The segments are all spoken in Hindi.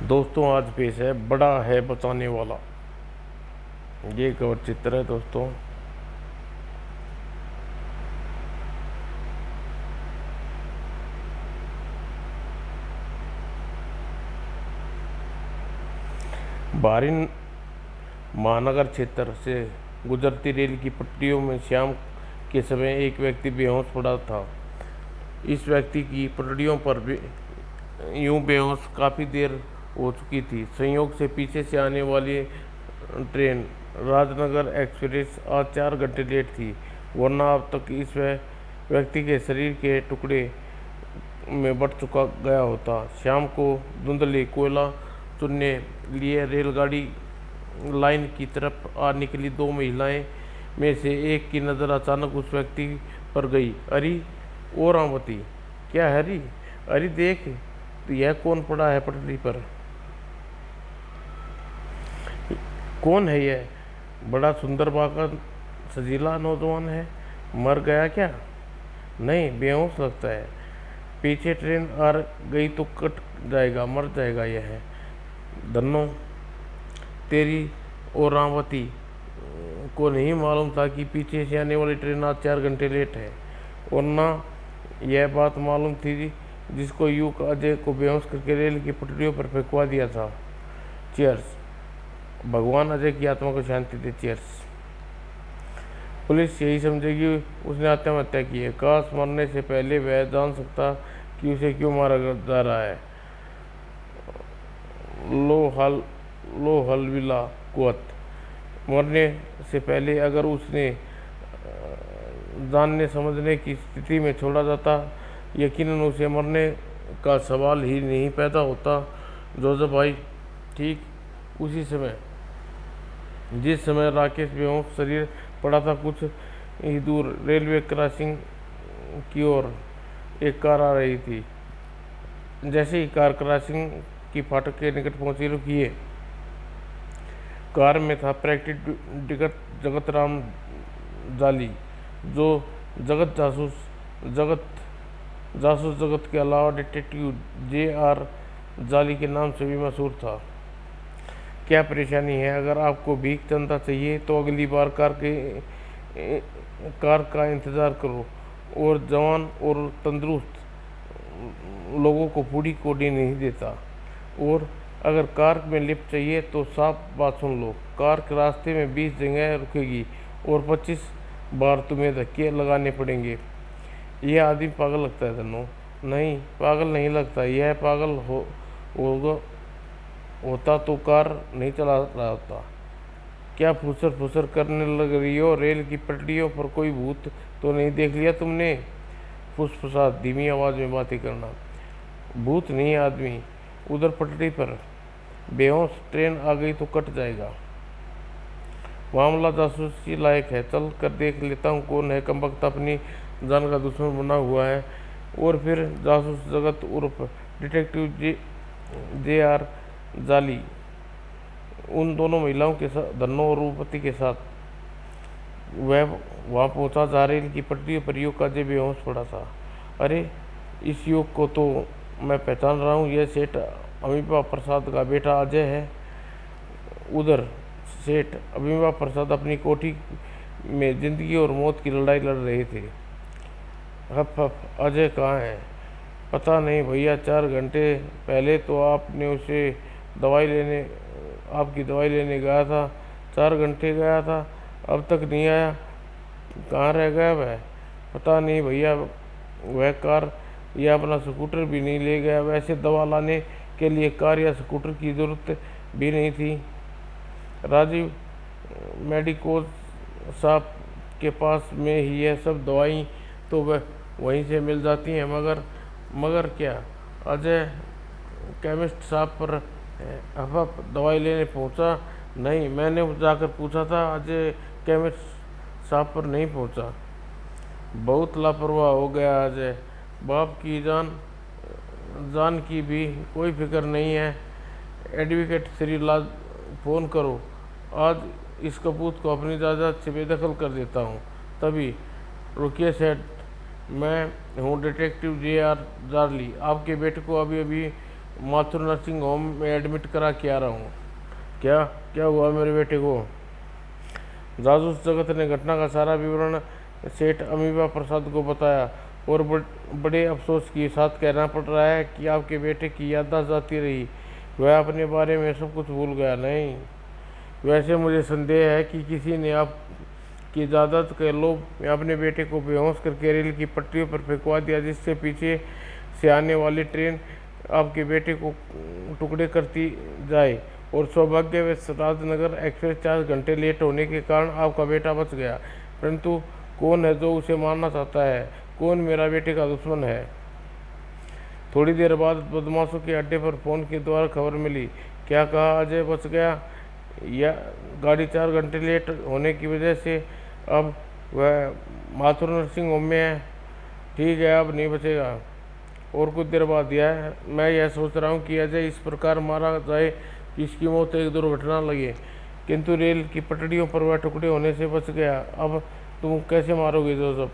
दोस्तों आज पेश है बड़ा है बचाने वाला। ये कवर चित्र है दोस्तों। बाहरी महानगर क्षेत्र से गुजरती रेल की पटरियों में शाम के समय एक व्यक्ति बेहोश पड़ा था। इस व्यक्ति की पटरियों पर यूं बेहोश काफ़ी देर हो चुकी थी। संयोग से पीछे से आने वाली ट्रेन राजनगर एक्सप्रेस आज 4 घंटे लेट थी, वरना अब तक इस व्यक्ति के शरीर के टुकड़े में बढ़ चुका गया होता। शाम को धुंधले कोयला चुनने लिए रेलगाड़ी लाइन की तरफ आ निकली दो महिलाएं में से एक की नज़र अचानक उस व्यक्ति पर गई। अरे ओ रामवती, क्या हरी, अरे देख तो यह कौन पड़ा है पटरी पर। कौन है यह? बड़ा सुंदर बाका सजीला नौजवान है। मर गया क्या? नहीं, बेहोश लगता है। पीछे ट्रेन आ गई तो कट जाएगा, मर जाएगा यह। धन्नो तेरी और रामवती को नहीं मालूम था कि पीछे से आने वाली ट्रेन आज 4 घंटे लेट है, और ना यह बात मालूम थी जिसको यूं अजय को बेहोश करके रेल की पटरियों पर फेंकवा दिया था। चीयर्स। भगवान अजय की आत्मा को शांति दे। चीयर्स। पुलिस यही समझेगी उसने आत्महत्या की है। काश मरने से पहले वह जान सकता कि उसे क्यों मारा जा रहा है। लो हलविला कुवत। मरने से पहले अगर उसने जानने समझने की स्थिति में छोड़ा जाता, यकीनन उसे मरने का सवाल ही नहीं पैदा होता। जोसेफ भाई, ठीक उसी समय जिस समय राकेश बेहोश शरीर पड़ा था, कुछ ही दूर रेलवे क्रॉसिंग की ओर एक कार आ रही थी। जैसे ही कार क्रॉसिंग की फाटक के निकट पहुंची, रुकिए। कार में था प्रैक्टिस जगत राम जाली, जो जगत के अलावा डिटेक्टिव JR जाली के नाम से भी मशहूर था। क्या परेशानी है? अगर आपको भीख चंदा चाहिए तो अगली बार कार का इंतज़ार करो, और जवान और तंदुरुस्त लोगों को पूरी कोडी नहीं देता। और अगर कार में लिफ्ट चाहिए तो साफ बात सुन लो, कार के रास्ते में 20 जगह रुकेगी और 25 बार तुम्हें धक्के लगाने पड़ेंगे। यह आदमी पागल लगता है धन्नो। नहीं, पागल नहीं लगता। यह पागल होता तो कार नहीं चला रहा होता। क्या फुसर फुसर करने लग रही हो? रेल की पटरियों पर कोई भूत तो नहीं देख लिया तुमने? फुसफुसा, धीमी आवाज़ में बातें करना। भूत नहीं आदमी, उधर पटरी पर बेहोश। ट्रेन आ गई तो कट जाएगा। मामला जासूसी लायक है, चल कर देख लेता हूँ कौन है कमबख्त अपनी जान का दुश्मन बना हुआ है। और फिर जासूस जगत उर्फ डिटेक्टिव JR जाली उन दोनों महिलाओं के साथ, धन्नो और रूपवती के साथ वह वहाँ पहुँचा जहाँ रेल की पटरियों पर युग का बेहोश पड़ा था। अरे इस युग को तो मैं पहचान रहा हूँ, यह सेठ अमीबा प्रसाद का बेटा अजय है। उधर सेठ अमीबा प्रसाद अपनी कोठी में जिंदगी और मौत की लड़ाई लड़ रहे थे। हफ हफ, अजय कहाँ है? पता नहीं भैया, 4 घंटे पहले तो आपकी दवाई लेने गया था। 4 घंटे गया था, अब तक नहीं आया। कहाँ रह गया वह? पता नहीं भैया, वह कार या अपना स्कूटर भी नहीं ले गया। वैसे दवा लाने के लिए कार या स्कूटर की ज़रूरत भी नहीं थी। राजीव मेडिकोज शॉप के पास में ही यह सब दवाई तो वह वहीं से मिल जाती हैं। मगर क्या? अजय केमिस्ट शॉप पर अब दवाई लेने पहुंचा? नहीं, मैंने जाकर पूछा था, अजय केमिस्ट शॉप पर नहीं पहुंचा। बहुत लापरवाह हो गया अजय। बाप की जान की भी कोई फिक्र नहीं है। एडवोकेट श्री लाल फ़ोन करो, आज इस कपूत को अपनी जायदाद से बेदखल कर देता हूँ। तभी रुकिए सेठ, मैं हूँ डिटेक्टिव JR जार्ली। आपके बेटे को अभी अभी माथुर नर्सिंग होम में एडमिट करा के आ रहा हूँ। क्या क्या हुआ मेरे बेटे को? जासूस जगत ने घटना का सारा विवरण सेठ अमीबा प्रसाद को बताया और बड़े अफसोस के साथ कहना पड़ रहा है कि आपके बेटे की याददाश्त जाती रही, वह अपने बारे में सब कुछ भूल गया। नहीं, वैसे मुझे संदेह है कि किसी ने आपकी जायदाद के लोभ में अपने बेटे को बेहोश करके रेल की पटरियों पर फेंकवा दिया, जिससे पीछे से आने वाली ट्रेन आपके बेटे को टुकड़े करती जाए और सौभाग्यवश राजनगर एक्सप्रेस 4 घंटे लेट होने के कारण आपका बेटा बच गया। परंतु कौन है जो उसे मारना चाहता है? कौन मेरा बेटे का दुश्मन है? थोड़ी देर बाद बदमाशों के अड्डे पर फोन के द्वारा खबर मिली। क्या कहा? अजय बच गया या गाड़ी 4 घंटे लेट होने की वजह से अब वह माथुर नर्सिंग होम में है। ठीक है, अब नहीं बचेगा। और कुछ देर बाद मैं यह सोच रहा हूँ कि अजय इस प्रकार मारा जाए कि इसकी मौत एक दुर्घटना लगे, किंतु रेल की पटरियों पर वह टुकड़े होने से बच गया। अब तुम कैसे मारोगे जोसेफ?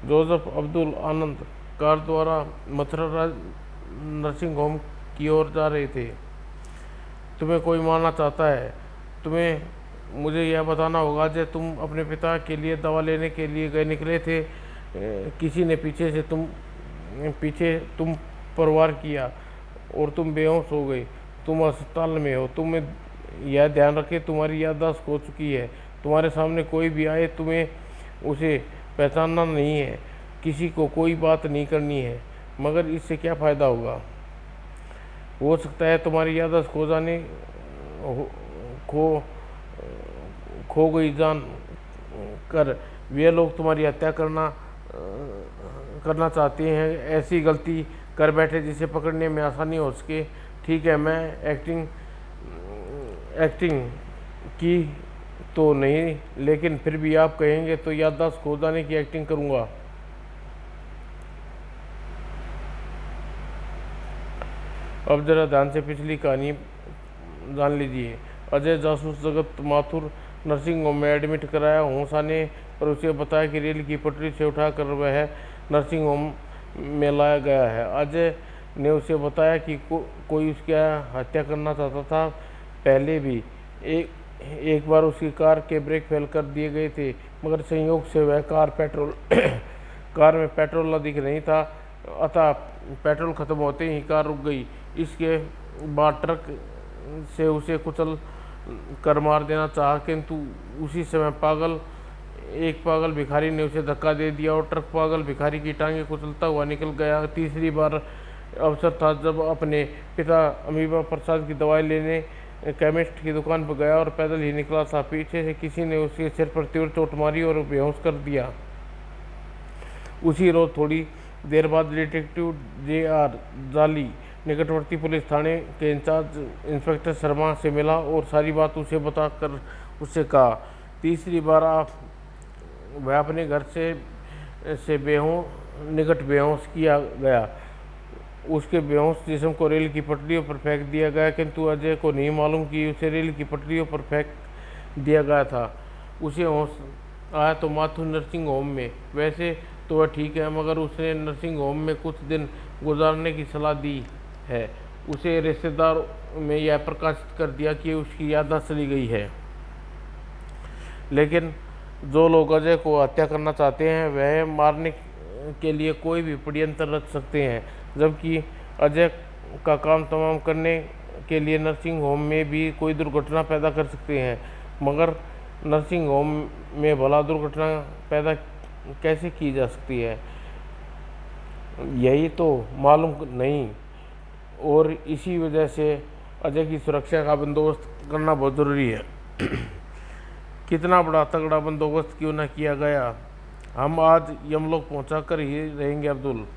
जोसेफ अब्दुल आनंद कार द्वारा मथुरा नर्सिंग होम की ओर जा रहे थे। तुम्हें कोई मारना चाहता है? तुम्हें मुझे यह बताना होगा। जब तुम अपने पिता के लिए दवा लेने के लिए गए निकले थे, किसी ने पीछे तुम पर वार किया और तुम बेहोश हो गए। तुम अस्पताल में हो। तुम यह ध्यान रखे तुम्हारी याददाश्त खो चुकी है। तुम्हारे सामने कोई भी आए तुम्हें उसे पहचानना नहीं है, किसी को कोई बात नहीं करनी है। मगर इससे क्या फ़ायदा होगा? हो सकता है तुम्हारी याददाश्त खो गई जान कर वे लोग तुम्हारी हत्या करना चाहते हैं, ऐसी गलती कर बैठे जिसे पकड़ने में आसानी हो सके। ठीक है, मैं एक्टिंग की तो नहीं, लेकिन फिर भी आप कहेंगे तो याददाश्त खो जाने की एक्टिंग करूंगा। अब जरा ध्यान से पिछली कहानी जान लीजिए। अजय जासूस जगत माथुर नर्सिंग होम में एडमिट कराया। होश आने पर उसे बताया कि रेल की पटरी से उठाकर वह नर्सिंग होम में लाया गया है। अजय ने उसे बताया कि कोई उसकी हत्या करना चाहता था। पहले भी एक बार उसकी कार के ब्रेक फेल कर दिए गए थे, मगर संयोग से वह कार में पेट्रोल न दिख नहीं था, अतः पेट्रोल खत्म होते ही कार रुक गई। इसके बाद ट्रक से उसे कुचल कर मार देना चाहा, किंतु उसी समय एक पागल भिखारी ने उसे धक्का दे दिया और ट्रक पागल भिखारी की टांगें कुचलता हुआ निकल गया। तीसरी बार अवसर था जब अपने पिता अमीबा प्रसाद की दवाई लेने केमिस्ट की दुकान पर गया और पैदल ही निकला था। पीछे से किसी ने उसके सिर पर तीव्र चोट मारी और बेहोश कर दिया। उसी रोज थोड़ी देर बाद डिटेक्टिव JR जाली निकटवर्ती पुलिस थाने के इंचार्ज इंस्पेक्टर शर्मा से मिला और सारी बात उसे बताकर उससे कहा, तीसरी बार वह अपने घर से निकट बेहोश किया गया। उसके बेहोश जिस्म को रेल की पटरियों पर फेंक दिया गया, किंतु अजय को नहीं मालूम कि उसे रेल की पटरियों पर फेंक दिया गया था। उसे होश आया तो माथुर नर्सिंग होम में। वैसे तो वह ठीक है, मगर उसने नर्सिंग होम में कुछ दिन गुजारने की सलाह दी है। उसे रिश्तेदार में यह प्रकाशित कर दिया कि उसकी याददाश्त चली गई है। लेकिन जो लोग अजय को हत्या करना चाहते हैं वह मारने के लिए कोई भी षड्यंत्र रच सकते हैं, जबकि अजय का काम तमाम करने के लिए नर्सिंग होम में भी कोई दुर्घटना पैदा कर सकते हैं। मगर नर्सिंग होम में भला दुर्घटना पैदा कैसे की जा सकती है, यही तो मालूम नहीं, और इसी वजह से अजय की सुरक्षा का बंदोबस्त करना बहुत ज़रूरी है। कितना बड़ा तगड़ा बंदोबस्त क्यों न किया गया, हम आज यमलोक पहुंचा कर ही रहेंगे अब्दुल।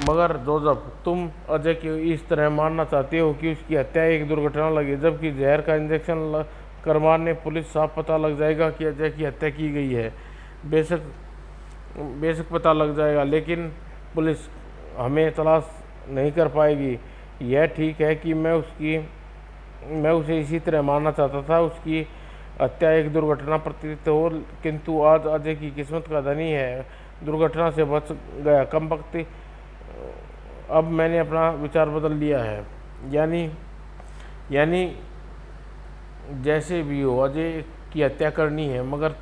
मगर जोसेफ, तुम अजय को इस तरह मारना चाहते हो कि उसकी हत्या एक दुर्घटना लगे, जबकि जहर का इंजेक्शन कर मारने पुलिस साफ पता लग जाएगा कि अजय की हत्या की गई है। बेशक पता लग जाएगा, लेकिन पुलिस हमें तलाश नहीं कर पाएगी। यह ठीक है कि मैं उसे इसी तरह मारना चाहता था, उसकी हत्या एक दुर्घटना प्रतीत हो, किंतु आज अजय की किस्मत का धनी है, दुर्घटना से बच गया। कमबख्त अब मैंने अपना विचार बदल लिया है। यानी यानी जैसे भी हो अजय की हत्या करनी है, मगर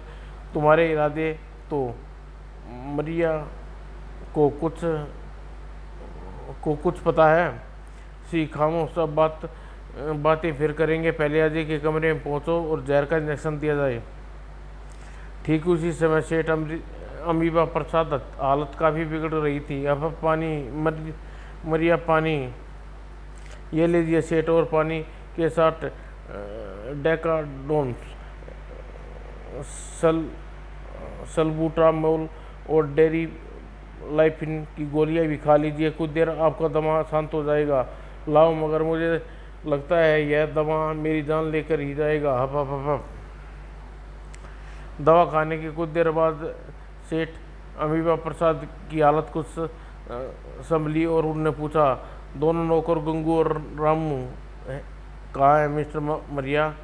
तुम्हारे इरादे तो मरिया को कुछ पता है? सी खामोश, सब बातें फिर करेंगे। पहले अजय के कमरे में पहुंचो और जहर का इंजेक्शन दिया जाए। ठीक उसी समय सेठ अमीबा प्रसाद हालत काफ़ी बिगड़ रही थी। अब पानी मरिया पानी, ये लीजिए सेठ, और पानी के साथ डेकाडोन्स, सल्बूटामोल और डेरी लाइफिन की गोलियां भी खा लीजिए। कुछ देर आपका दमा शांत हो जाएगा। लाओ, मगर मुझे लगता है यह दवा मेरी जान लेकर ही जाएगा। हप हप हप हप। दवा खाने के कुछ देर बाद सेठ अमीबा प्रसाद की हालत कुछ संभली और उन्होंने पूछा, दोनों नौकर गंगू और रामू कहाँ है मिस्टर मरिया?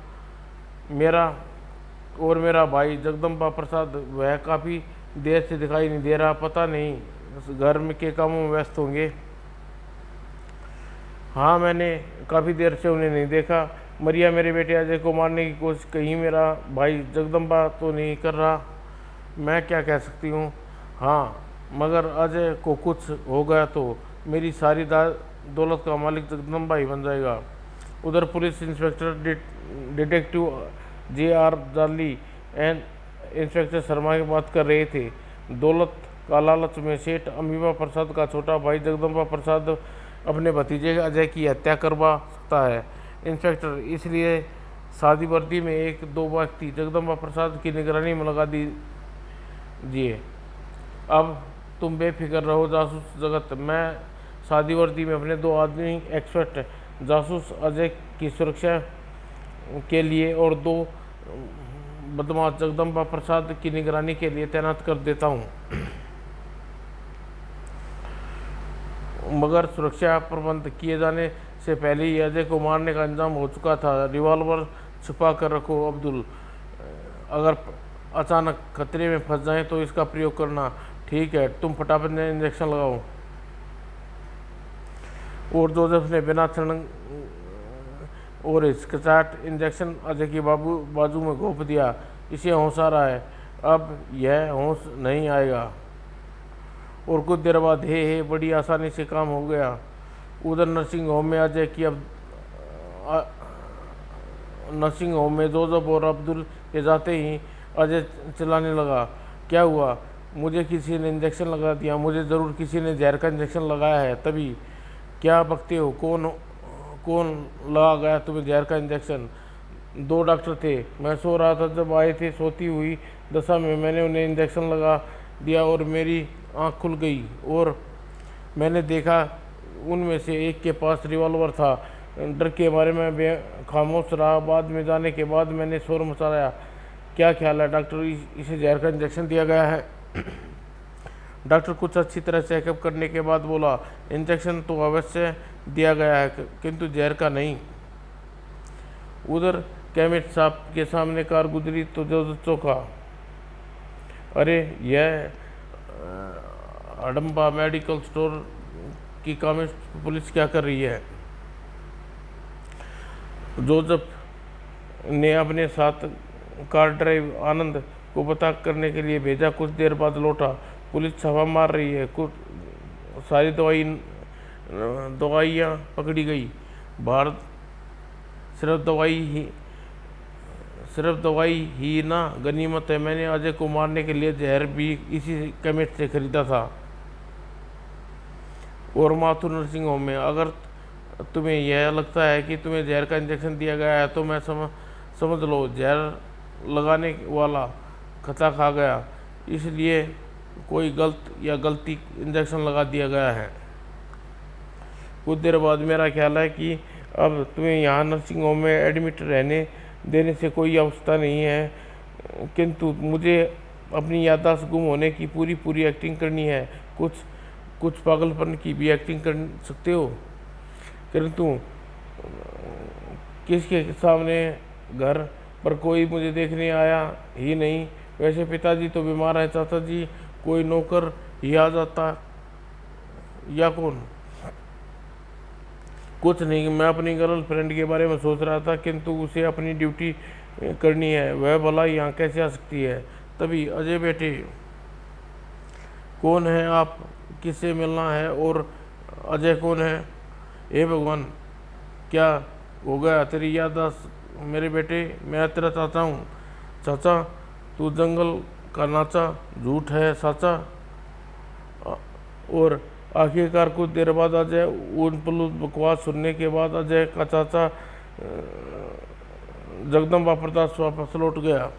मेरा भाई जगदम्बा प्रसाद, वह काफ़ी देर से दिखाई नहीं दे रहा। पता नहीं घर में के कामों में व्यस्त होंगे। हाँ, मैंने काफ़ी देर से उन्हें नहीं देखा। मरिया, मेरे बेटे अजय को मारने की कोशिश कहीं मेरा भाई जगदम्बा तो नहीं कर रहा? मैं क्या कह सकती हूँ। हाँ, मगर अजय को कुछ हो गया तो मेरी सारी दौलत का मालिक जगदम्बा ही बन जाएगा। उधर पुलिस इंस्पेक्टर डिटेक्टिव JR जाली एंड इंस्पेक्टर शर्मा की बात कर रहे थे। दौलत का लालच में सेठ अमीबा प्रसाद का छोटा भाई जगदम्बा प्रसाद अपने भतीजे अजय की हत्या करवा सकता है। इंस्पेक्टर, इसलिए शादी वर्दी में 1-2 व्यक्ति जगदम्बा प्रसाद की निगरानी में लगा दीजिए। अब तुम बेफिक्र रहो जासूस जगत। मैं शादी वर्दी में अपने 2 आदमी एक्सपर्ट जासूस अजय की सुरक्षा के लिए और 2 बदमाश जगदम्बा प्रसाद की निगरानी के लिए तैनात कर देता हूँ। मगर सुरक्षा प्रबंध किए जाने से पहले ही अजय को मारने का इंतजाम हो चुका था। रिवॉल्वर छुपा कर रखो अब्दुल, अगर अचानक खतरे में फंस जाएं तो इसका प्रयोग करना। ठीक है, तुम फटाफट ने इंजेक्शन लगाओ। और जोसेफ ने बिना क्षण और हिचकिचाहट इंजेक्शन अजय की बाजू में घोंप दिया। इसे होश आ रहा है, अब यह होश नहीं आएगा। और कुछ देर बाद हे बड़ी आसानी से काम हो गया। उधर नर्सिंग होम में अजय की नर्सिंग होम में जोसेफ और अब्दुल के जाते ही अजय चिल्लाने लगा, क्या हुआ? मुझे किसी ने इंजेक्शन लगा दिया। मुझे ज़रूर किसी ने जहर का इंजेक्शन लगाया है। तभी क्या बकते हो? कौन लगा गया तुम्हें जहर का इंजेक्शन? 2 डॉक्टर थे। मैं सो रहा था जब आए थे। सोती हुई दशा में मैंने उन्हें इंजेक्शन लगा दिया और मेरी आँख खुल गई और मैंने देखा उनमें से एक के पास रिवॉल्वर था। डर के मारे मैं खामोश रहा। बाद में जाने के बाद मैंने शोर मचाया। क्या ख्याल है डॉक्टर, इसे जहर का इंजेक्शन दिया गया है? डॉक्टर कुछ अच्छी तरह चेकअप करने के बाद बोला, इंजेक्शन तो अवश्य दिया गया है, किंतु जहर का नहीं। उधर केमिस्ट साहब के सामने कार गुजरी तो जो चौंका। अरे, यह हडम्बा मेडिकल स्टोर की केमिस्ट पुलिस क्या कर रही है? जोसेफ ने अपने साथ कार ड्राइव आनंद को पता करने के लिए भेजा। कुछ देर बाद लौटा। पुलिस छापा मार रही है। कुछ सारी दवाइयाँ पकड़ी गई। भारत सिर्फ दवाई ही ना गनीमत है। मैंने अजय को मारने के लिए जहर भी इसी केमिस्ट से खरीदा था और माथुर नर्सिंग होम में। अगर तुम्हें यह लगता है कि तुम्हें जहर का इंजेक्शन दिया गया है तो मैं समझ लो जहर लगाने वाला खता खा गया, इसलिए कोई गलती इंजेक्शन लगा दिया गया है। कुछ देर बाद मेरा ख्याल है कि अब तुम्हें यहाँ नर्सिंग होम में एडमिट रहने देने से कोई आवश्यकता नहीं है, किंतु मुझे अपनी याददाश्त गुम होने की पूरी एक्टिंग करनी है। कुछ पागलपन की भी एक्टिंग कर सकते हो, किंतु किसके सामने? घर पर कोई मुझे देखने आया ही नहीं। वैसे पिताजी तो बीमार हैं। चाचा जी, कोई नौकर ही आ जाता या कौन? कुछ नहीं, मैं अपनी गर्लफ्रेंड के बारे में सोच रहा था, किंतु उसे अपनी ड्यूटी करनी है, वह भला यहाँ कैसे आ सकती है। तभी अजय बेटे, कौन है आप, किससे मिलना है, और अजय कौन है। हे भगवान, क्या हो गया, तेरी याददाश्त। मेरे बेटे, मैं तेरा चाचा हूँ। चाचा, तू जंगल का नाचा, झूठ है साचा। और आखिरकार कुछ देर बाद अजय उन पलूस बकवास सुनने के बाद अजय का चाचा जगदम्बा प्रताप वापस लौट गया।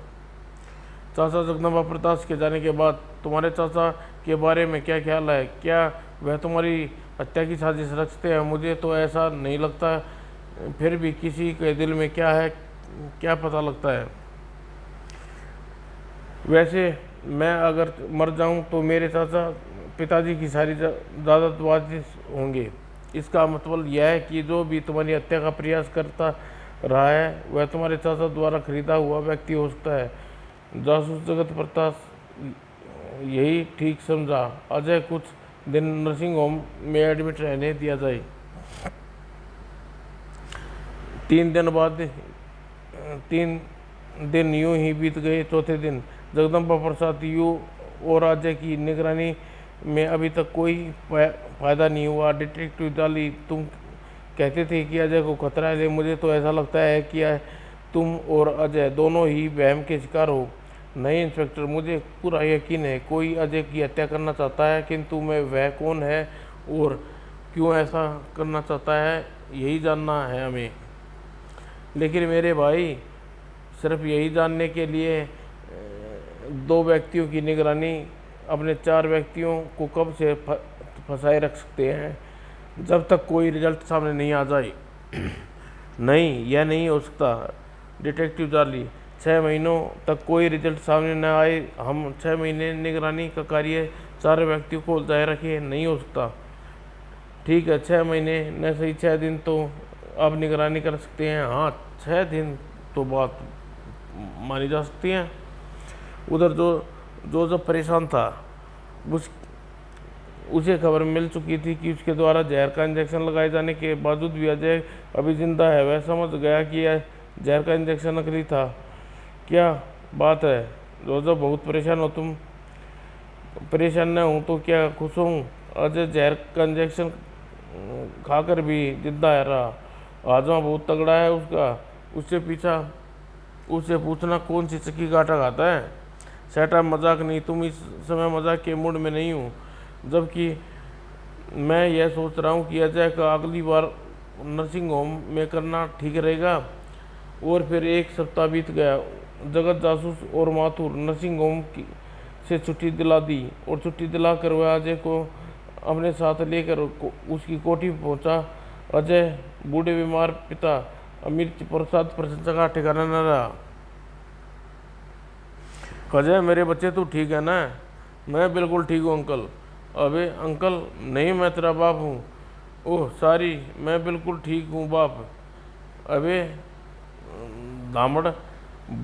चाचा, जगदम्बा प्रताप के जाने के बाद तुम्हारे चाचा के बारे में क्या ख्याल है? क्या वह तुम्हारी हत्या की साजिश रचते हैं? मुझे तो ऐसा नहीं लगता, फिर भी किसी के दिल में क्या है क्या पता लगता है। वैसे मैं अगर मर जाऊं तो मेरे चाचा पिताजी की सारी जायदाद वारिस होंगे। इसका मतलब यह है कि जो भी तुम्हारी हत्या का प्रयास करता रहा है वह तुम्हारे चाचा द्वारा खरीदा हुआ व्यक्ति हो सकता है। जासूस जगत प्रताप यही ठीक समझा। अजय कुछ दिन नर्सिंग होम में एडमिट रहने दिया जाए। 3 दिन यूं ही बीत गए। चौथे दिन जगदम्बा प्रसाद यू और अजय की निगरानी में अभी तक कोई फायदा नहीं हुआ। डिटेक्टिव जाली, तुम कहते थे कि अजय को खतरा है, मुझे तो ऐसा लगता है कि तुम और अजय दोनों ही वहम के शिकार हो। नहीं इंस्पेक्टर, मुझे पूरा यकीन है कोई अजय की हत्या करना चाहता है, किंतु मैं वह कौन है और क्यों ऐसा करना चाहता है यही जानना है हमें। लेकिन मेरे भाई, सिर्फ यही जानने के लिए 2 व्यक्तियों की निगरानी अपने 4 व्यक्तियों को कब से फंसाए रख सकते हैं, जब तक कोई रिजल्ट सामने नहीं आ जाए। नहीं, यह नहीं हो सकता डिटेक्टिव जाली। 6 महीनों तक कोई रिजल्ट सामने न आए, हम 6 महीने निगरानी का कार्य 4 व्यक्तियों को जारी रखें, नहीं हो सकता। ठीक है, 6 महीने न सही 6 दिन तो आप निगरानी कर सकते हैं। हाँ, 6 दिन तो बात मानी जा सकती है। उधर जो जब परेशान था उसे खबर मिल चुकी थी कि उसके द्वारा जहर का इंजेक्शन लगाए जाने के बावजूद भी अजय अभी जिंदा है। वह समझ गया कि यह जहर का इंजेक्शन नकली था। क्या बात है जोजो, बहुत परेशान हो तुम? परेशान न हूँ तो क्या खुश हूँ। अजय जहर का इंजेक्शन खाकर भी जिंदा है रहा। आजमा बहुत तगड़ा है उसका। उससे पूछना कौन सी चक्की का आटा खाता है। सेटा, मजाक नहीं, तुम इस समय मजाक के मूड में नहीं हूँ, जबकि मैं यह सोच रहा हूँ कि अजय का अगली बार नर्सिंग होम में करना ठीक रहेगा। और फिर 1 सप्ताह बीत गया। जगत, जासूस और माथुर नर्सिंग होम से छुट्टी दिला दी और छुट्टी दिलाकर वह अजय को अपने साथ लेकर उसकी कोठी पहुंचा। अजय बूढ़े बीमार पिता अमीर प्रसाद प्रशंसा का ठिकाना न रहा। अजय, मेरे बच्चे तू ठीक है ना? मैं बिल्कुल ठीक हूँ अंकल। अबे अंकल नहीं, मैं तेरा बाप हूँ। ओह सॉरी, मैं बिल्कुल ठीक हूँ बाप। अबे दामड़,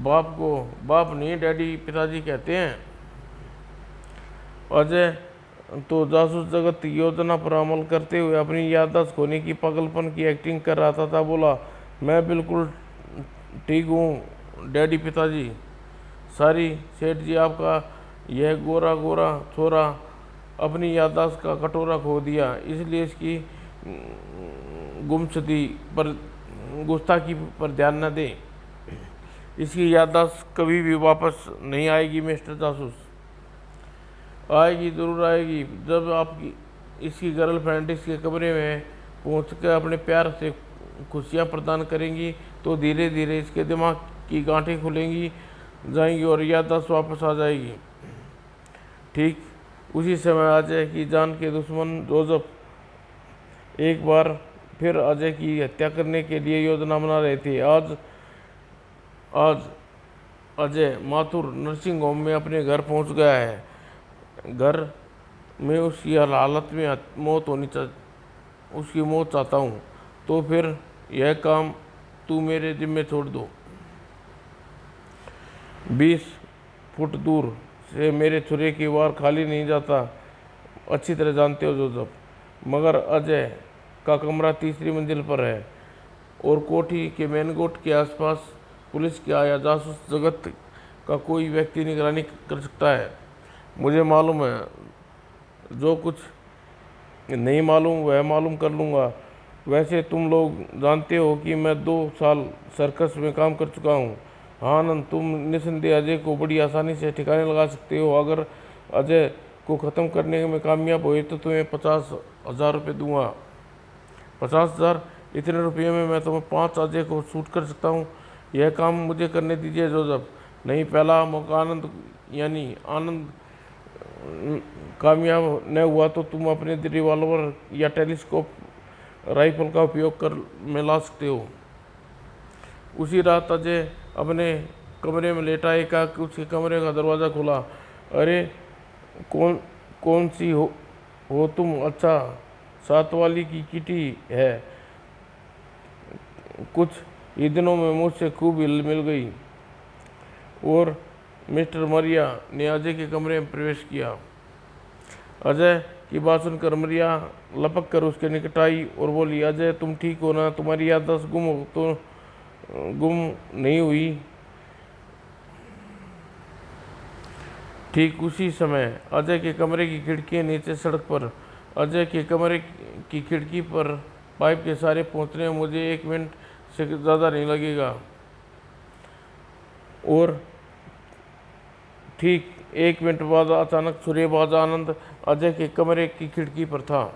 बाप को बाप नहीं डैडी पिताजी कहते हैं। अजय तो जासूस जगत योजना पर अमल करते हुए अपनी याददाश्त खोने की पागलपन की एक्टिंग कर रहा था। बोला, मैं बिल्कुल ठीक हूँ डैडी पिताजी। सॉरी सेठ जी, आपका यह गोरा गोरा छोरा अपनी याददाश्त का कटोरा खो दिया, इसलिए इसकी गुस्ताखी पर ध्यान न दें। इसकी याददाश्त कभी भी वापस नहीं आएगी मिस्टर जासूस। आएगी, ज़रूर आएगी। जब आपकी इसकी गर्लफ्रेंड इसके कमरे में पहुंचकर अपने प्यार से खुशियां प्रदान करेंगी तो धीरे धीरे इसके दिमाग की गांठें खुलेंगी जाएंगी और याददाश्त वापस आ जाएगी। ठीक उसी समय अजय की जान के दुश्मन जोसेफ एक बार फिर अजय की हत्या करने के लिए योजना बना रहे थे। आज अजय माथुर नर्सिंग होम में अपने घर पहुंच गया है। घर में उसकी हालत में उसकी मौत चाहता हूँ, तो फिर यह काम तू मेरे जिम्मे छोड़ दो। 20 फुट दूर से मेरे छुरे की वार खाली नहीं जाता, अच्छी तरह जानते हो जोसेफ। मगर अजय का कमरा तीसरी मंजिल पर है और कोठी के मेन गेट के आसपास पुलिस क्या या जासूस जगत का कोई व्यक्ति निगरानी कर सकता है। मुझे मालूम है, जो कुछ नहीं मालूम वह मालूम कर लूँगा। वैसे तुम लोग जानते हो कि मैं 2 साल सर्कस में काम कर चुका हूँ। हाँ आनंद, तुम निस्संदेह अजय को बड़ी आसानी से ठिकाने लगा सकते हो। अगर अजय को ख़त्म करने में कामयाब हुए तो तुम्हें 50,000 रुपये दूंगा। 50,000? इतने रुपये में मैं तुम्हें 5 अजय को शूट कर सकता हूँ। यह काम मुझे करने दीजिए जोसेफ। नहीं, पहला मौका आनंद यानी आनंद कामयाब न हुआ तो तुम अपने रिवॉल्वर या टेलीस्कोप राइफल का उपयोग कर में ला सकते हो। उसी रात अजय अपने कमरे में लेटा, एकाएक उसके कमरे का दरवाज़ा खुला। अरे कौन सी हो तुम? अच्छा, साथ वाली की किटी है। कुछ ही दिनों में मुझसे खूब मिल गई। और मिस्टर मरिया ने अजय के कमरे में प्रवेश किया। अजय की बात सुनकर मरिया लपक कर उसके निकट आई और बोली, अजय तुम ठीक हो ना? तुम्हारी याददाश्त गुम नहीं हुई? ठीक उसी समय अजय के कमरे की खिड़की नीचे सड़क पर, अजय के कमरे की खिड़की पर पाइप के सारे पहुंचने में मुझे 1 मिनट से ज़्यादा नहीं लगेगा। और ठीक 1 मिनट बाद अचानक सूर्यबाज आनंद अजय के कमरे की खिड़की पर था।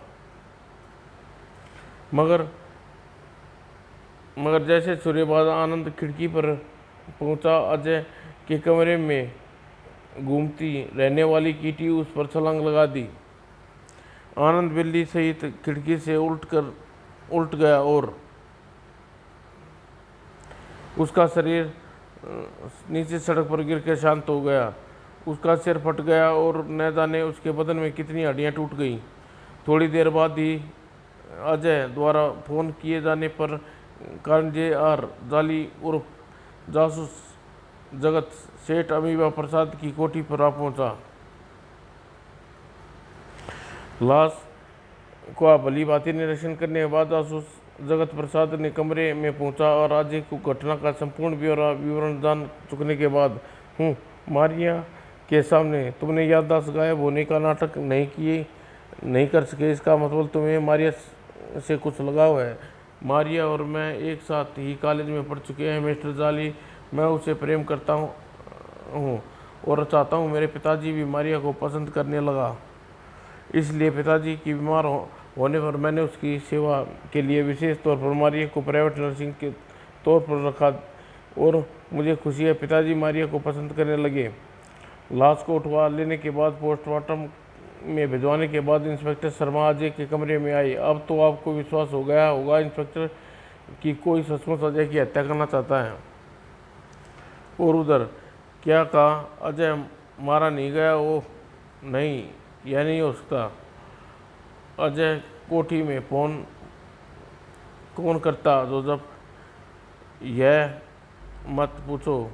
मगर जैसे सूर्यबाज आनंद खिड़की पर पहुंचा, अजय के कमरे में घूमती रहने वाली कीटी उस पर छलांग लगा दी। आनंद बिल्ली सहित खिड़की से उल्ट गया और उसका शरीर नीचे सड़क पर गिर के शांत हो गया। उसका सिर फट गया और न जाने उसके बदन में कितनी हड्डियां टूट गईं। थोड़ी देर बाद ही अजय द्वारा फ़ोन किए जाने पर कांजे आर जाली उर्फ जासूस जगत सेठ अमीबा प्रसाद की कोठी पर आ पहुंचा। लाश को भली भांति निरीक्षण करने के बाद जासूस जगत प्रसाद ने कमरे में पहुंचा और अजय को घटना का संपूर्ण विवरण जान चुकने के बाद, मारिया के सामने तुमने याददाश्त गायब होने का नाटक नहीं कर सके, इसका मतलब तुम्हें मारिया से कुछ लगाव है। मारिया और मैं एक साथ ही कॉलेज में पढ़ चुके हैं मिस्टर जाली। मैं उसे प्रेम करता हूँ और चाहता हूँ मेरे पिताजी भी मारिया को पसंद करने लगा। इसलिए पिताजी की बीमार होने पर मैंने उसकी सेवा के लिए विशेष तौर पर मारिया को प्राइवेट नर्सिंग के तौर पर रखा और मुझे खुशी है पिताजी मारिया को पसंद करने लगे। लाश को उठवा लेने के बाद पोस्टमार्टम में भिजवाने के बाद इंस्पेक्टर शर्मा अजय के कमरे में आए। अब तो आपको विश्वास हो गया होगा इंस्पेक्टर कि कोई सचमुच अजय की हत्या करना चाहता है। और उधर क्या कहा? अजय मारा नहीं गया? ओह नहीं, यह नहीं हो सकता। अजय कोठी में फोन कौन करता जोसेफ? यह मत पूछो।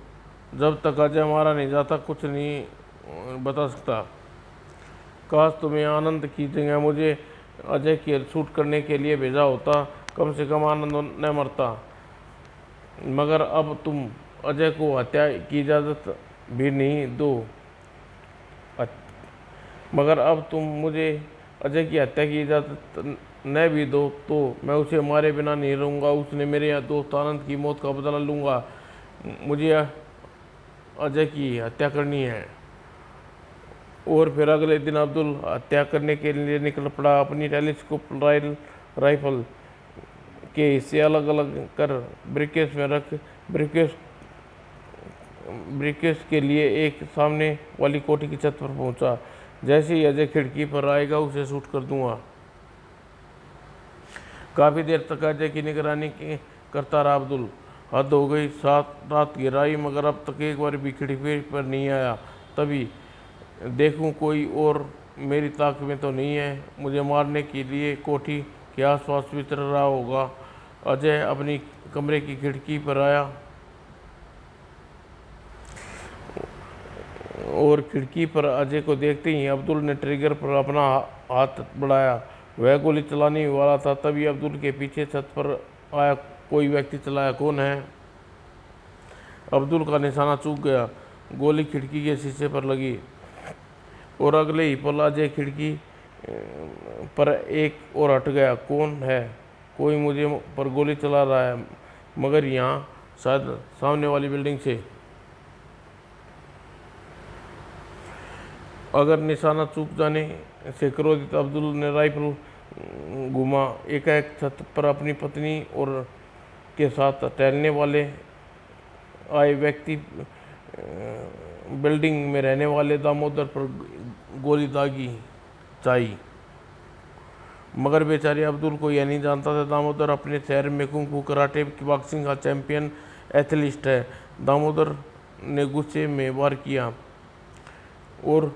जब तक अजय मारा नहीं जाता कुछ नहीं बता सकता। काश तुम्हें आनंद की जगह मुझे अजय की शूट करने के लिए भेजा होता, कम से कम आनंद न मरता। मगर अब तुम अजय को हत्या की इजाज़त भी नहीं दो। मगर अब तुम मुझे अजय की हत्या की इजाज़त न भी दो तो मैं उसे मारे बिना नहीं रहूँगा। उसने मेरे दोस्त आनंद की मौत का बदला लूँगा। मुझे अजय की हत्या करनी है। और फिर अगले दिन अब्दुल हत्या करने के लिए निकल पड़ा। अपनी टेलीस्कोप राइफल के हिस्से अलग अलग कर ब्रिकेस में रख ब्रिकेस के लिए एक सामने वाली कोठी की छत पर पहुंचा। जैसे ही अजय खिड़की पर आएगा उसे शूट कर दूंगा। काफ़ी देर तक अजय की निगरानी करता रहा अब्दुल। हद हो गई, रात गिराई मगर अब तक एक बार भी खिड़की पर नहीं आया। तभी देखूं कोई और मेरी ताक में तो नहीं है। मुझे मारने के लिए कोठी के आसपास विचर रहा होगा। अजय अपनी कमरे की खिड़की पर आया और खिड़की पर अजय को देखते ही अब्दुल ने ट्रिगर पर अपना हाथ बढ़ाया। वह गोली चलाने वाला था, तभी अब्दुल के पीछे छत पर आया कोई व्यक्ति चिल्लाया, कौन है? अब्दुल का निशाना चूक गया। गोली खिड़की के शीशे पर लगी और अगले ही पल अजय खिड़की पर एक और हट गया। कौन है? कोई मुझे पर गोली चला रहा है, मगर यहाँ शायद सामने वाली बिल्डिंग से। अगर निशाना चूक जाने से क्रोधित अब्दुल ने राइफल घुमा। एकाएक छत पर अपनी पत्नी और के साथ टहलने वाले आए व्यक्ति बिल्डिंग में रहने वाले दामोदर पर गोली दागी चाही, मगर बेचारे अब्दुल को यह नहीं जानता था दामोदर अपने शहर में कुंफू कराटे बॉक्सिंग का चैंपियन एथलीट है। दामोदर ने गुस्से में वार किया और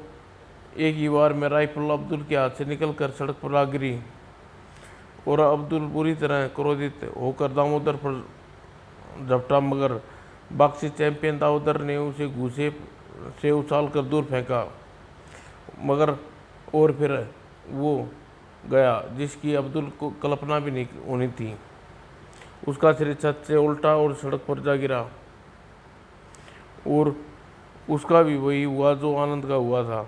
एक ही बार में राइफल अब्दुल के हाथ से निकलकर सड़क पर आ गिरी और अब्दुल बुरी तरह क्रोधित होकर दामोदर पर झपटा, मगर बॉक्सिंग चैंपियन दामोदर ने उसे घूसे से उछाल कर दूर फेंका, मगर और फिर वो गया जिसकी अब्दुल को कल्पना भी नहीं होनी थी। उसका सिर छत से उल्टा और सड़क पर जा गिरा और उसका भी वही हुआ जो आनंद का हुआ था।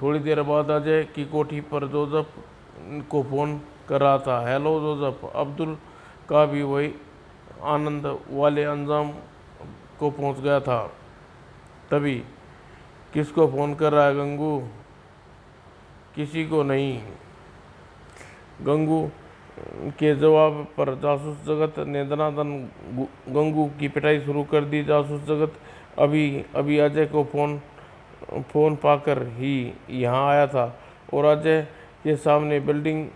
थोड़ी देर बाद अजय की कोठी पर जोसेफ को फ़ोन कर रहा था। Hello Joseph. अब्दुल का भी वही आनंद वाले अंजाम को पहुंच गया था। तभी किसको फ़ोन कर रहा है गंगू? किसी को नहीं। गंगू के जवाब पर जासूस जगत ने दनादन गंगू की पिटाई शुरू कर दी। जासूस जगत अभी अजय को फ़ोन पाकर ही यहाँ आया था और अजय के सामने बिल्डिंग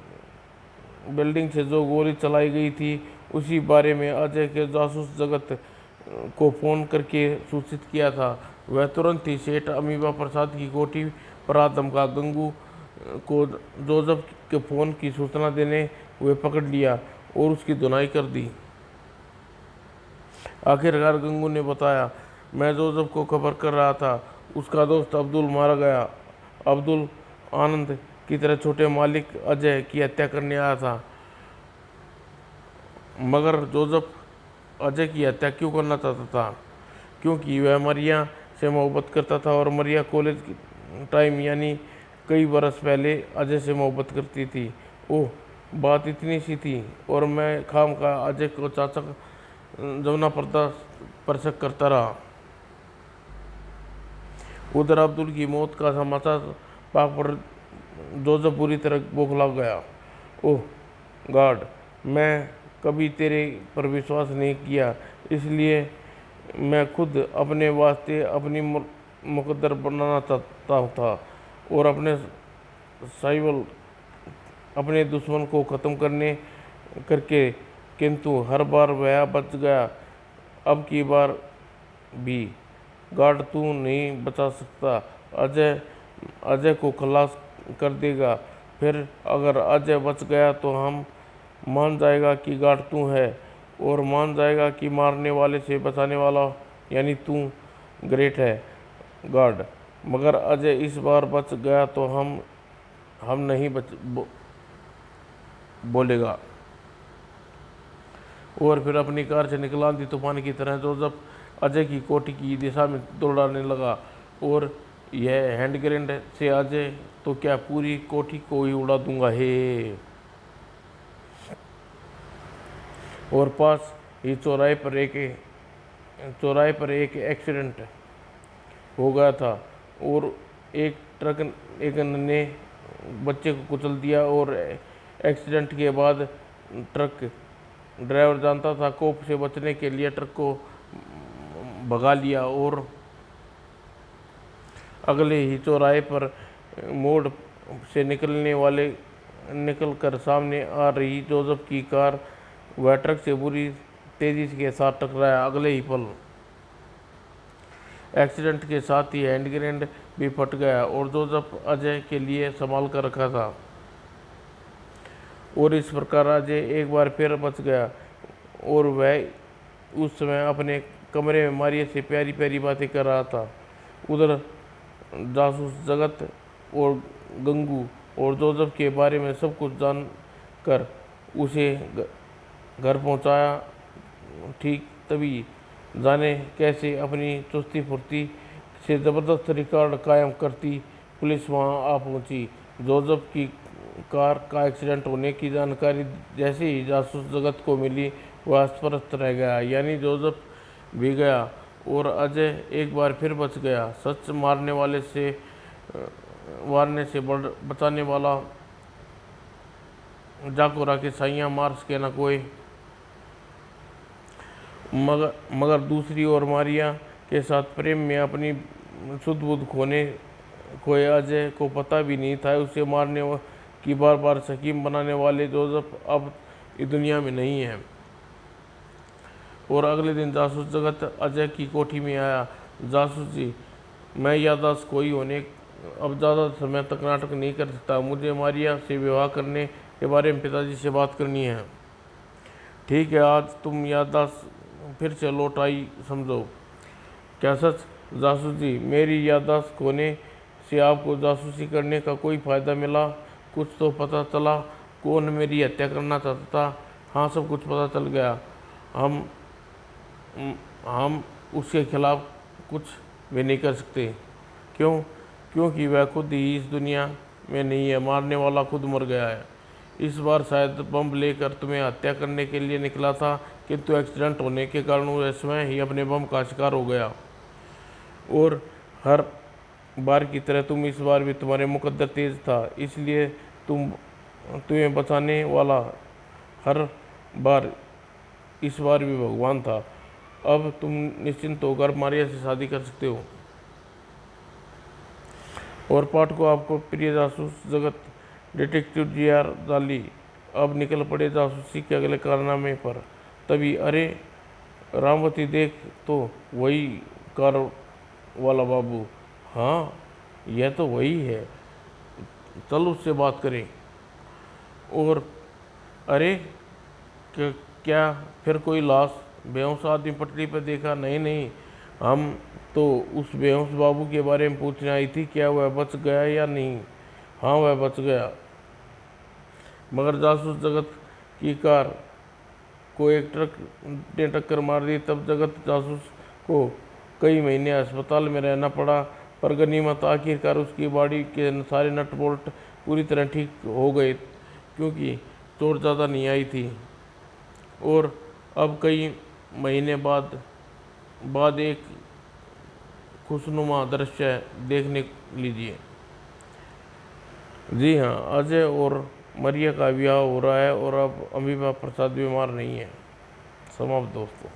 से जो गोली चलाई गई थी उसी बारे में अजय के जासूस जगत को फ़ोन करके सूचित किया था। वह तुरंत ही सेठ अमीबा प्रसाद की कोठी पर आ धमका। गंगू को जोसेफ के फ़ोन की सूचना देने हुए पकड़ लिया और उसकी धुनाई कर दी। आखिरकार गंगू ने बताया, मैं जोसेफ को खबर कर रहा था, उसका दोस्त अब्दुल मारा गया। अब्दुल आनंद की तरह छोटे मालिक अजय की हत्या करने आया था, मगर जोसेफ अजय की हत्या क्यों करना चाहता था? क्योंकि वह मरिया से मोहब्बत करता था और मरिया कॉलेज टाइम यानी कई बरस पहले अजय से मोहब्बत करती थी। ओह, बात इतनी सी थी और मैं खामखा अजय को चाचा जमुना पर शक करता रहा। उधर अब्दुल की मौत का समाचार पाक पर जोसेफ बुरी तरह बौखला गया। ओह गॉड, मैं कभी तेरे पर विश्वास नहीं किया, इसलिए मैं खुद अपने वास्ते अपनी मुकद्दर बनाना चाहता था और अपने दुश्मन को ख़त्म करके, किंतु हर बार वह बच गया। अब की बार भी गार्ड तू नहीं बचा सकता। अजय को खलास कर देगा। फिर अगर अजय बच गया तो हम मान जाएगा कि गार्ड तू है और मान जाएगा कि मारने वाले से बचाने वाला यानी तू ग्रेट है गार्ड। मगर अजय इस बार बच गया तो हम नहीं बोलेगा। और फिर अपनी कार से निकला आंधी तूफान की तरह जोसेफ अजय की कोठी की दिशा में दौड़ाने लगा और यह हैंड ग्रेनेड से अजय तो क्या पूरी कोठी को ही उड़ा दूंगा हे। और पास ही चौराहे पर एक एक्सीडेंट हो गया था और एक ट्रक एक ने बच्चे को कुचल दिया और एक्सीडेंट के बाद ट्रक ड्राइवर जानता था कोप से बचने के लिए ट्रक को भगा लिया और अगले ही चौराहे पर मोड़ से निकलकर सामने आ रही जोसेफ की कार वह ट्रक से बुरी तेजी के साथ टकराया। अगले ही पल एक्सीडेंट के साथ ही हैंड ग्रेनेड भी फट गया और जोसेफ अजय के लिए संभाल कर रखा था और इस प्रकार अजय एक बार फिर बच गया और वह उस समय अपने कमरे में मारिया से प्यारी प्यारी बातें कर रहा था। उधर जासूस जगत और गंगू और जोसेफ के बारे में सब कुछ जान कर उसे घर पहुंचाया। ठीक तभी जाने कैसे अपनी चुस्ती फुर्ती से ज़बरदस्त रिकॉर्ड कायम करती पुलिस वहां आ पहुंची। जोसेफ की कार का एक्सीडेंट होने की जानकारी जैसे ही जासूस जगत को मिली, वह अस्वस्थ रह गया। यानी जोसेफ भी गया और अजय एक बार फिर बच गया। सच वारने से बचाने वाला जाकोरा के साइयां मार सके न कोई। मगर दूसरी ओर मारिया के साथ प्रेम में अपनी शुद्ध बुद्ध खोए अजय को पता भी नहीं था उसे मारने की बार बार शकीम बनाने वाले जोसेफ अब इस दुनिया में नहीं है। और अगले दिन जासूस जगत अजय की कोठी में आया। जासूस जी, मैं याददाश्त खोई होने अब ज़्यादा समय तक नाटक नहीं कर सकता। मुझे मारिया से विवाह करने के बारे में पिताजी से बात करनी है। ठीक है, आज तुम याददाश्त फिर से लौट आई समझो। क्या सच? जासूस जी, मेरी याददाश्त खोने से आपको जासूसी करने का कोई फ़ायदा मिला? कुछ तो पता चला? कौन मेरी हत्या करना चाहता था? हाँ, सब कुछ पता चल गया। हम उसके खिलाफ कुछ भी नहीं कर सकते। क्यों? क्योंकि वह खुद ही इस दुनिया में नहीं है। मारने वाला खुद मर गया है। इस बार शायद बम लेकर तुम्हें हत्या करने के लिए निकला था, किंतु एक्सीडेंट होने के कारण वह स्वयं ही अपने बम का शिकार हो गया। और हर बार की तरह तुम इस बार भी तुम्हारे मुकद्दर तेज था, इसलिए तुम्हें बचाने वाला हर बार इस बार भी भगवान था। अब तुम निश्चिंत होकर मारिया से शादी कर सकते हो। और पाठकों, आपको प्रिय जासूस जगत डिटेक्टिव GR जाली अब निकल पड़े जासूसी के अगले कारनामे पर। तभी अरे रामवती देख तो, वही कार वाला बाबू। हाँ, यह तो वही है, चल उससे बात करें। और अरे क्या फिर कोई लाश? बेहोश आदमी पटरी पर देखा। नहीं नहीं, हम तो उस बेहोश बाबू के बारे में पूछने आई थी, क्या वह बच गया या नहीं? हाँ, वह बच गया। मगर जासूस जगत की कार को एक ट्रक ने टक्कर मार दी। तब जगत जासूस को कई महीने अस्पताल में रहना पड़ा। पर गनीमत, आखिरकार उसकी बॉडी के सारे नट बोल्ट पूरी तरह ठीक हो गए, क्योंकि चोट ज़्यादा नहीं आई थी। और अब कई महीने बाद एक खुशनुमा दृश्य देखने लीजिए। जी हाँ, अजय और मरिया का विवाह हो रहा है और अब अमीबा प्रसाद बीमार नहीं है। समाप्त दोस्तों।